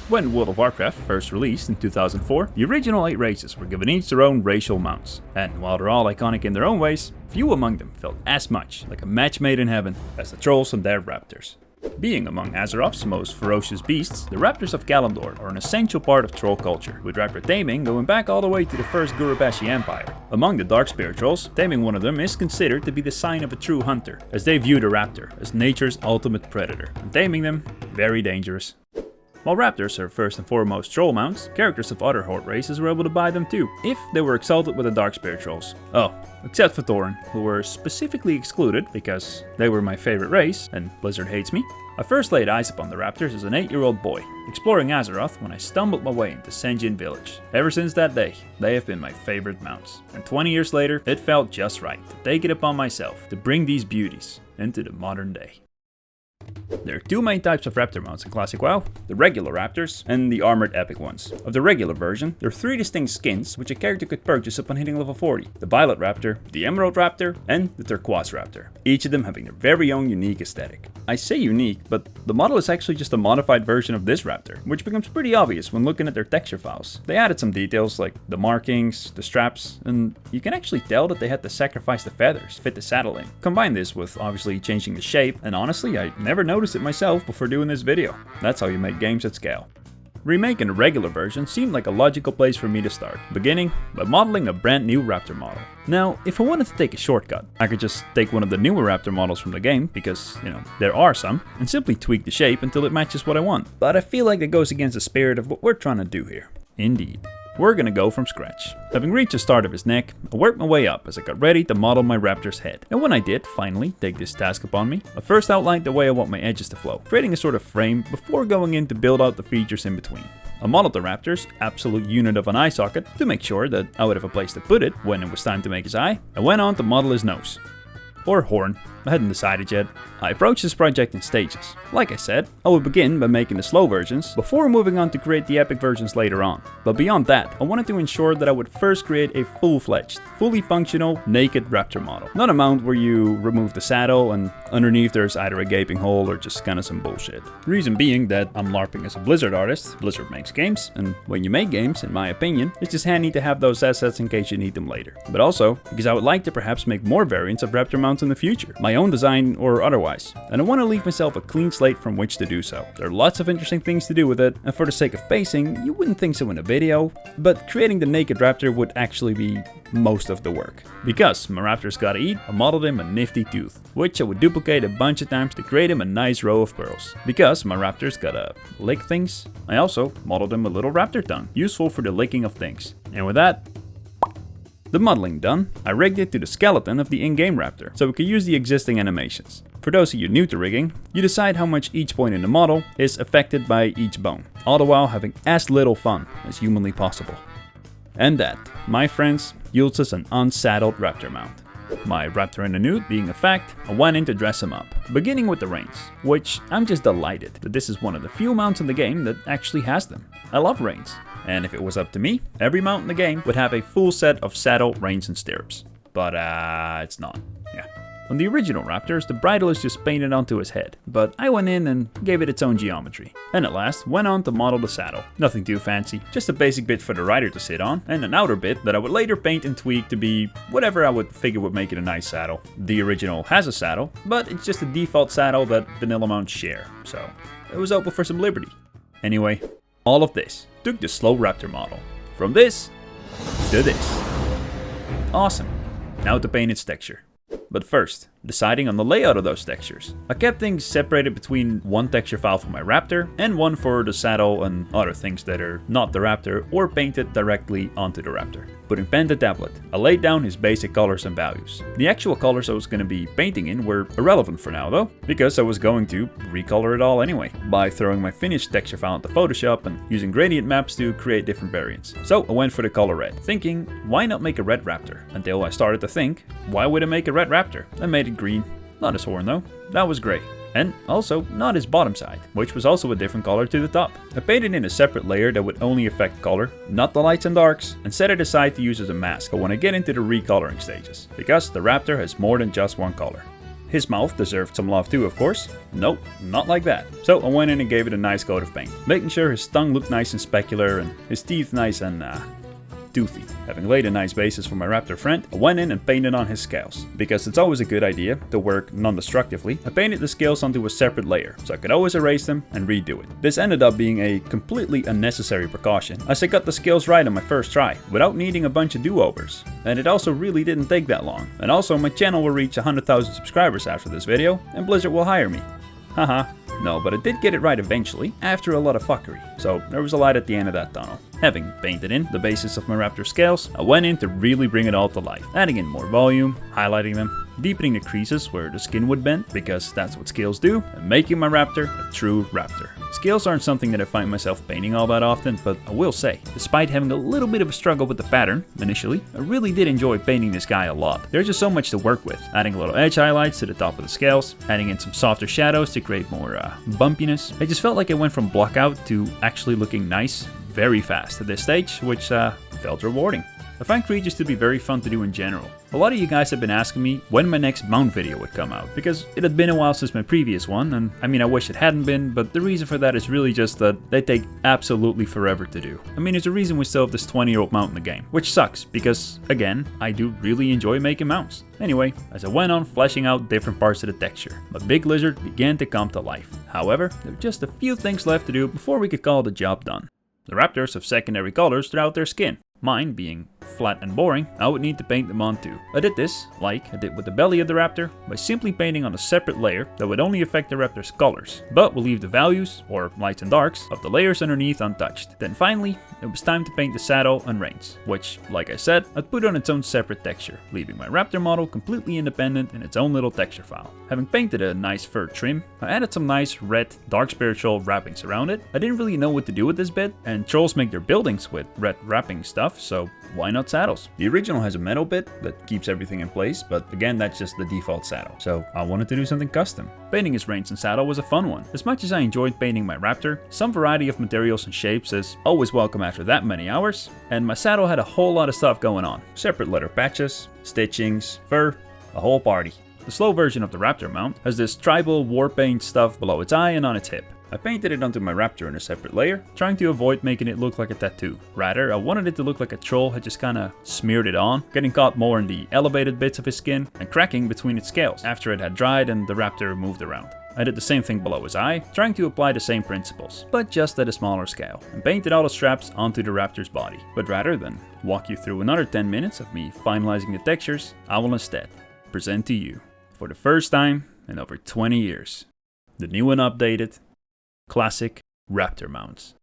When World of Warcraft first released in 2004, the original 8 races were given each their own racial mounts, and while they're all iconic in their own ways, few among them felt as much like a match made in heaven as the trolls and their raptors. Being among Azeroth's most ferocious beasts, the Raptors of Kalimdor are an essential part of troll culture, with raptor taming going back all the way to the first Gurubashi Empire. Among the Darkspear trolls, taming one of them is considered to be the sign of a true hunter, as they view the raptor as nature's ultimate predator, and taming them, very dangerous. While raptors are first and foremost troll mounts, characters of other horde races were able to buy them too, if they were exalted with the Darkspear trolls. Oh, except for Thorin, who were specifically excluded because they were my favorite race, and Blizzard hates me. I first laid eyes upon the raptors as an 8-year-old boy, exploring Azeroth when I stumbled my way into Sen'jin village. Ever since that day, they have been my favorite mounts. And 20 years later, it felt just right to take it upon myself to bring these beauties into the modern day. There are 2 main types of raptor mounts in Classic WoW, the regular raptors and the armored epic ones. Of the regular version, there are 3 distinct skins which a character could purchase upon hitting level 40. The Violet Raptor, the Emerald Raptor, and the Turquoise Raptor. Each of them having their very own unique aesthetic. I say unique, but the model is actually just a modified version of this raptor, which becomes pretty obvious when looking at their texture files. They added some details like the markings, the straps, and you can actually tell that they had to sacrifice the feathers to fit the saddle in. Combine this with obviously changing the shape, and honestly I never noticed it myself before doing this video. That's how you make games at scale. Remaking the regular version seemed like a logical place for me to start, beginning by modeling a brand new raptor model. Now, if I wanted to take a shortcut, I could just take one of the newer raptor models from the game, because, there are some, and simply tweak the shape until it matches what I want. But I feel like that goes against the spirit of what we're trying to do here. Indeed. We're gonna go from scratch. Having reached the start of his neck, I worked my way up as I got ready to model my raptor's head. And when I did finally take this task upon me, I first outlined the way I want my edges to flow, creating a sort of frame before going in to build out the features in between. I modeled the raptor's absolute unit of an eye socket to make sure that I would have a place to put it when it was time to make his eye, and went on to model his nose. Or horn, I hadn't decided yet. I approached this project in stages. Like I said, I would begin by making the slow versions, before moving on to create the epic versions later on. But beyond that, I wanted to ensure that I would first create a full-fledged, fully functional, naked raptor model. Not a mount where you remove the saddle and underneath there's either a gaping hole or just kinda some bullshit. Reason being that I'm LARPing as a Blizzard artist, Blizzard makes games, and when you make games, in my opinion, it's just handy to have those assets in case you need them later. But also, because I would like to perhaps make more variants of raptor mounts in the future, my own design or otherwise, and I want to leave myself a clean slate from which to do so. There are lots of interesting things to do with it, and for the sake of pacing, you wouldn't think so in a video, but creating the naked raptor would actually be most of the work. Because my raptor's gotta eat, I modeled him a nifty tooth, which I would duplicate a bunch of times to create him a nice row of pearls. Because my raptor's gotta lick things, I also modeled him a little raptor tongue, useful for the licking of things. And with that, the modeling done, I rigged it to the skeleton of the in-game raptor, so we could use the existing animations. For those of you new to rigging, you decide how much each point in the model is affected by each bone, all the while having as little fun as humanly possible. And that, my friends, yields us an unsaddled raptor mount. My raptor in the nude being a fact, I went in to dress him up, beginning with the reins, which I'm just delighted that this is one of the few mounts in the game that actually has them. I love reins. And if it was up to me, every mount in the game would have a full set of saddle, reins, and stirrups. But it's not. Yeah. On the original Raptors, the bridle is just painted onto his head, but I went in and gave it its own geometry. And at last, went on to model the saddle. Nothing too fancy, just a basic bit for the rider to sit on, and an outer bit that I would later paint and tweak to be whatever I would figure would make it a nice saddle. The original has a saddle, but it's just a default saddle that vanilla mounts share, so it was open for some liberty. Anyway, all of this took the slow raptor model. From this to this. Awesome. Now to paint its texture. But first, deciding on the layout of those textures. I kept things separated between one texture file for my raptor and one for the saddle and other things that are not the raptor or painted directly onto the raptor. Putting pen to tablet, I laid down his basic colors and values. The actual colors I was going to be painting in were irrelevant for now though, because I was going to recolor it all anyway, by throwing my finished texture file into Photoshop and using gradient maps to create different variants. So I went for the color red, thinking, why not make a red raptor? Until I started to think, why would I make a red raptor? I made it green. Not his horn though, that was gray. And also not his bottom side, which was also a different color to the top. I painted in a separate layer that would only affect color, not the lights and darks, and set it aside to use as a mask when I get into the recoloring stages, because the raptor has more than just one color. His mouth deserved some love too, of course. Nope, not like that. So I went in and gave it a nice coat of paint, making sure his tongue looked nice and specular and his teeth nice and toothy. Having laid a nice basis for my raptor friend, I went in and painted on his scales. Because it's always a good idea to work non-destructively, I painted the scales onto a separate layer, so I could always erase them and redo it. This ended up being a completely unnecessary precaution, as I got the scales right on my first try, without needing a bunch of do-overs. And it also really didn't take that long. And also my channel will reach 100,000 subscribers after this video, and Blizzard will hire me. Haha. No, but I did get it right eventually, after a lot of fuckery, so there was a light at the end of that tunnel. Having painted in the basis of my raptor scales, I went in to really bring it all to life, adding in more volume, highlighting them, deepening the creases where the skin would bend, because that's what scales do, and making my raptor a true raptor. Scales aren't something that I find myself painting all that often, but I will say, despite having a little bit of a struggle with the pattern, initially, I really did enjoy painting this guy a lot. There's just so much to work with, adding a little edge highlights to the top of the scales, adding in some softer shadows to create more bumpiness. I just felt like I went from block out to actually looking nice very fast at this stage, which felt rewarding. I find creatures to be very fun to do in general. A lot of you guys have been asking me when my next mount video would come out, because it had been a while since my previous one, and I mean I wish it hadn't been, but the reason for that is really just that they take absolutely forever to do. I mean, there's a reason we still have this 20-year-old mount in the game, which sucks, because again, I do really enjoy making mounts. Anyway, as I went on fleshing out different parts of the texture, my big lizard began to come to life. However, there were just a few things left to do before we could call the job done. The raptors have secondary colors throughout their skin. Mine being flat and boring, I would need to paint them on too. I did this, like I did with the belly of the raptor, by simply painting on a separate layer that would only affect the raptor's colors, but will leave the values, or lights and darks, of the layers underneath untouched. Then finally, it was time to paint the saddle and reins, which, like I said, I'd put on its own separate texture, leaving my raptor model completely independent in its own little texture file. Having painted a nice fur trim, I added some nice red, dark spiritual wrappings around it. I didn't really know what to do with this bit, and trolls make their buildings with red wrapping stuff, so why not saddles? The original has a metal bit that keeps everything in place, but again, that's just the default saddle, so I wanted to do something custom. Painting his reins and saddle was a fun one. As much as I enjoyed painting my raptor, some variety of materials and shapes is always welcome after that many hours, and my saddle had a whole lot of stuff going on. Separate leather patches, stitchings, fur, a whole party. The slow version of the raptor mount has this tribal war paint stuff below its eye and on its hip. I painted it onto my raptor in a separate layer, trying to avoid making it look like a tattoo. Rather, I wanted it to look like a troll had just kinda smeared it on, getting caught more in the elevated bits of his skin and cracking between its scales after it had dried and the raptor moved around. I did the same thing below his eye, trying to apply the same principles, but just at a smaller scale, and painted all the straps onto the raptor's body. But rather than walk you through another 10 minutes of me finalizing the textures, I will instead present to you, for the first time in over 20 years, the new and updated classic raptor mounts.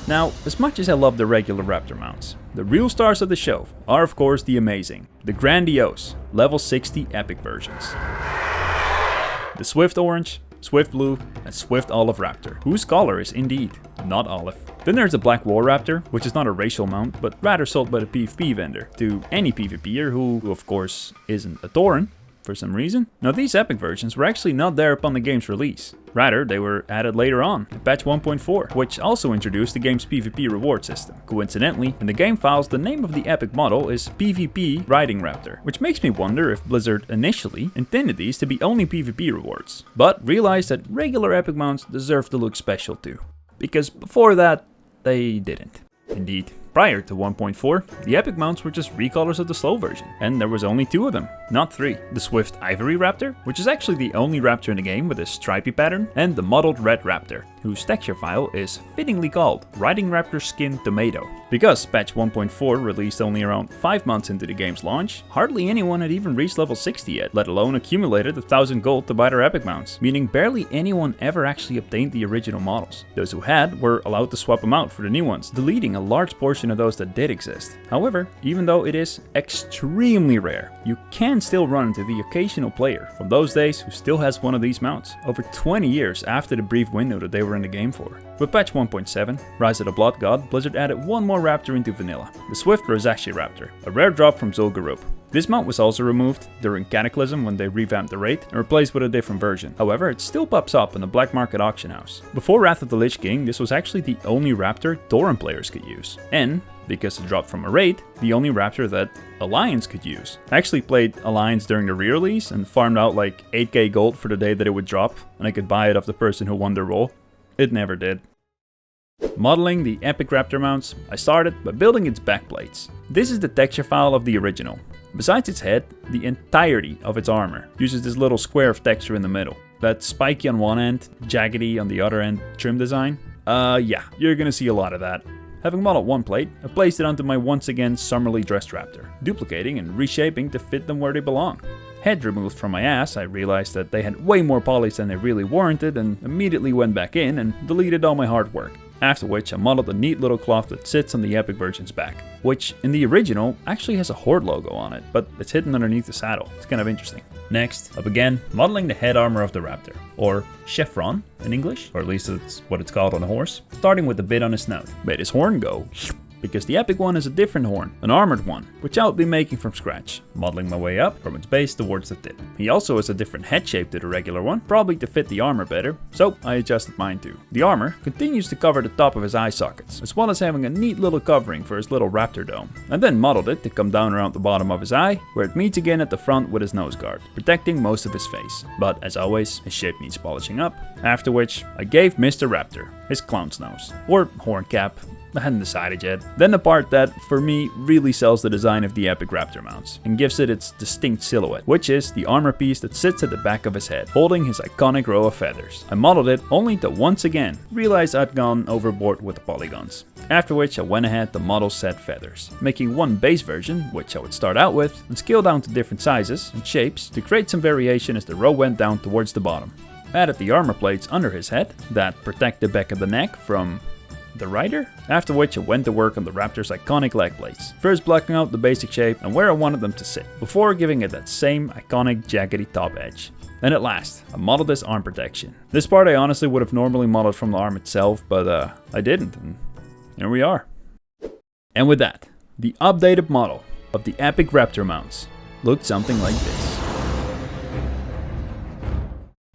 Now, as much as I love the regular raptor mounts, the real stars of the show are of course the amazing, the grandiose, level 60 epic versions. The Swift Orange, Swift Blue, and Swift Olive Raptor, whose color is indeed not olive. Then there's the Black War Raptor, which is not a racial mount, but rather sold by the PvP vendor to any PvPer who of course isn't a Tauren for some reason. Now these epic versions were actually not there upon the game's release. Rather, they were added later on, in patch 1.4, which also introduced the game's PvP reward system. Coincidentally, in the game files, the name of the epic model is PvP Riding Raptor, which makes me wonder if Blizzard initially intended these to be only PvP rewards, but realized that regular epic mounts deserve to look special too. Because before that, they didn't. Indeed, Prior to 1.4, the epic mounts were just recolors of the slow version, and there was only 2 of them, not 3. The Swift Ivory Raptor, which is actually the only raptor in the game with a stripy pattern, and the mottled Red Raptor, whose texture file is fittingly called Riding Raptor Skin Tomato. Because patch 1.4 released only around 5 months into the game's launch, hardly anyone had even reached level 60 yet, let alone accumulated 1000 gold to buy their epic mounts, meaning barely anyone ever actually obtained the original models. Those who had were allowed to swap them out for the new ones, deleting a large portion of those that did exist. However, even though it is extremely rare, you can still run into the occasional player from those days who still has one of these mounts, over 20 years after the brief window that they were in the game for. With patch 1.7, Rise of the Blood God, Blizzard added one more raptor into vanilla, the Swift Rosashi Raptor, a rare drop from Zul'Gurub. This mount was also removed during Cataclysm when they revamped the raid and replaced with a different version. However, it still pops up in the black market auction house. Before Wrath of the Lich King, this was actually the only raptor Tauren players could use. And, because it dropped from a raid, the only raptor that Alliance could use. I actually played Alliance during the re-release and farmed out like 8k gold for the day that it would drop, and I could buy it off the person who won their role. It never did. Modeling the epic raptor mounts, I started by building its backplates. This is the texture file of the original. Besides its head, the entirety of its armor uses this little square of texture in the middle. That spiky on one end, jaggedy on the other end trim design. Yeah, you're gonna see a lot of that. Having modeled one plate, I placed it onto my once again summerly dressed raptor, duplicating and reshaping to fit them where they belong. Head removed from my ass, I realized that they had way more polys than they really warranted and immediately went back in and deleted all my hard work. After which I modeled a neat little cloth that sits on the epic version's back, which in the original actually has a Horde logo on it, but it's hidden underneath the saddle. It's kind of interesting. Next, I began modeling the head armor of the raptor, or chevron in English, or at least it's what it's called on a horse, starting with the bit on his snout. Made his horn go, because the epic one is a different horn, an armored one, which I'll be making from scratch, modeling my way up from its base towards the tip. He also has a different head shape to the regular one, probably to fit the armor better, so I adjusted mine too. The armor continues to cover the top of his eye sockets, as well as having a neat little covering for his little raptor dome. I then modeled it to come down around the bottom of his eye, where it meets again at the front with his nose guard, protecting most of his face. But as always, his shape needs polishing up, after which I gave Mr. Raptor his clown's nose, or horn cap. I hadn't decided yet. Then the part that, for me, really sells the design of the epic raptor mounts and gives it its distinct silhouette, which is the armor piece that sits at the back of his head, holding his iconic row of feathers. I modeled it only to once again realize I'd gone overboard with the polygons. After which I went ahead to model said feathers, making one base version, which I would start out with, and scale down to different sizes and shapes to create some variation as the row went down towards the bottom. Added the armor plates under his head that protect the back of the neck from the rider, after which I went to work on the raptor's iconic leg plates, first blocking out the basic shape and where I wanted them to sit, before giving it that same iconic jaggedy top edge. And at last, I modeled this arm protection. This part I honestly would have normally modeled from the arm itself, but I didn't, and here we are. And with that, the updated model of the epic raptor mounts looked something like this.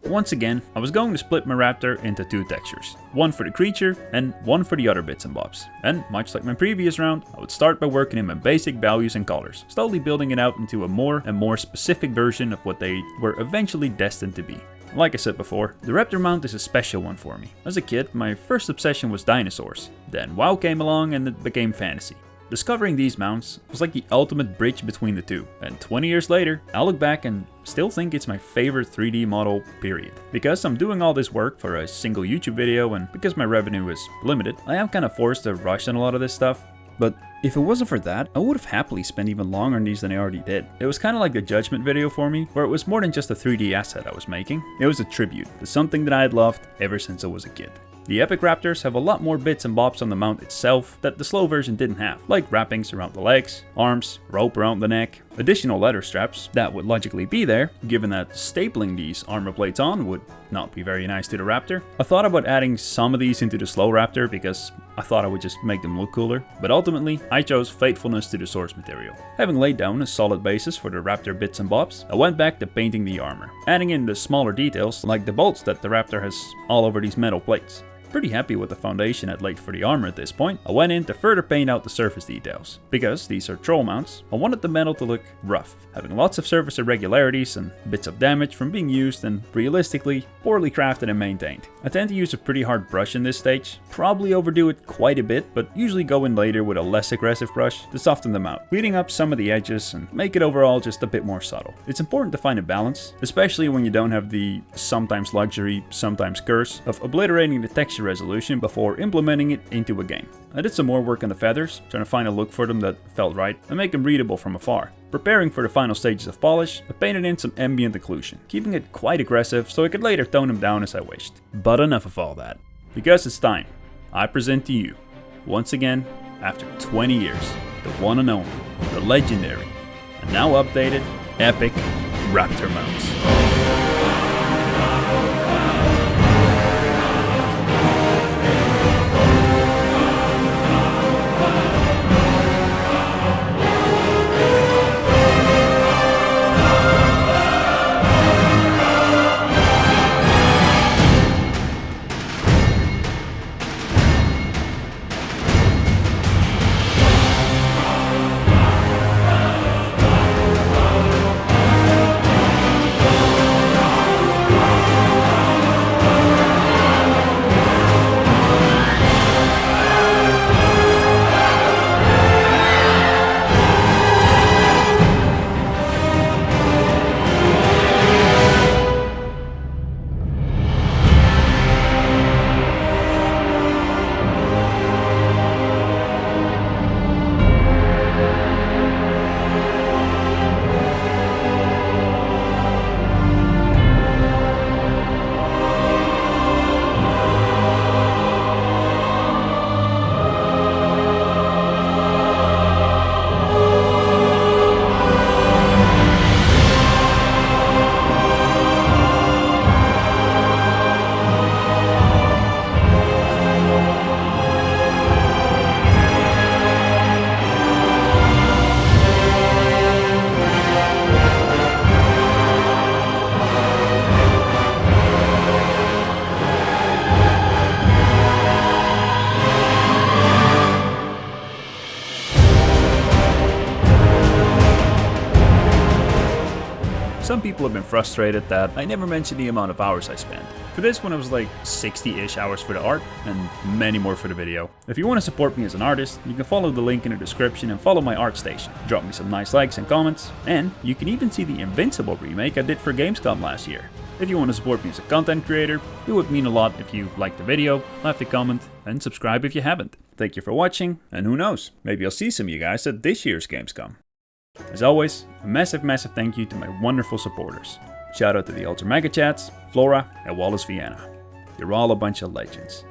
Once again, I was going to split my raptor into 2 textures, one for the creature and one for the other bits and bobs. And much like my previous round, I would start by working in my basic values and colors, slowly building it out into a more and more specific version of what they were eventually destined to be. Like I said before, the Raptor mount is a special one for me. As a kid, my first obsession was dinosaurs. Then WoW came along and it became fantasy. Discovering these mounts was like the ultimate bridge between the two, and 20 years later, I look back and still think it's my favorite 3D model, period. Because I'm doing all this work for a single YouTube video, and because my revenue is limited, I am kind of forced to rush on a lot of this stuff. But if it wasn't for that, I would have happily spent even longer on these than I already did. It was kind of like the Judgment video for me, where it was more than just a 3D asset I was making. It was a tribute to something that I had loved ever since I was a kid. The epic raptors have a lot more bits and bobs on the mount itself that the slow version didn't have, like wrappings around the legs, arms, rope around the neck, additional leather straps that would logically be there, given that stapling these armor plates on would not be very nice to the raptor. I thought about adding some of these into the slow raptor because I thought I would just make them look cooler, but ultimately I chose faithfulness to the source material. Having laid down a solid basis for the raptor bits and bobs, I went back to painting the armor, adding in the smaller details like the bolts that the raptor has all over these metal plates. Pretty happy with the foundation I'd laid for the armor at this point. I went in to further paint out the surface details. Because these are troll mounts, I wanted the metal to look rough, having lots of surface irregularities and bits of damage from being used and, realistically, poorly crafted and maintained. I tend to use a pretty hard brush in this stage, probably overdo it quite a bit, but usually go in later with a less aggressive brush to soften them out, cleaning up some of the edges and make it overall just a bit more subtle. It's important to find a balance, especially when you don't have the sometimes luxury, sometimes curse of obliterating the texture resolution before implementing it into a game. I did some more work on the feathers, trying to find a look for them that felt right and make them readable from afar. Preparing for the final stages of polish, I painted in some ambient occlusion, keeping it quite aggressive so I could later tone them down as I wished. But enough of all that. Because it's time, I present to you, once again, after 20 years, the one and only, the legendary, and now updated, epic Raptor mounts. Some people have been frustrated that I never mentioned the amount of hours I spent. For this one it was like 60-ish hours for the art and many more for the video. If you want to support me as an artist, you can follow the link in the description and follow my art station. Drop me some nice likes and comments, and you can even see the Invincible remake I did for Gamescom last year. If you want to support me as a content creator, it would mean a lot if you liked the video, left a comment, and subscribe if you haven't. Thank you for watching, and who knows, maybe I'll see some of you guys at this year's Gamescom. As always, a massive thank you to my wonderful supporters. Shout out to the Ultra Mega Chats, Flora, and Wallace Vienna. You're all a bunch of legends.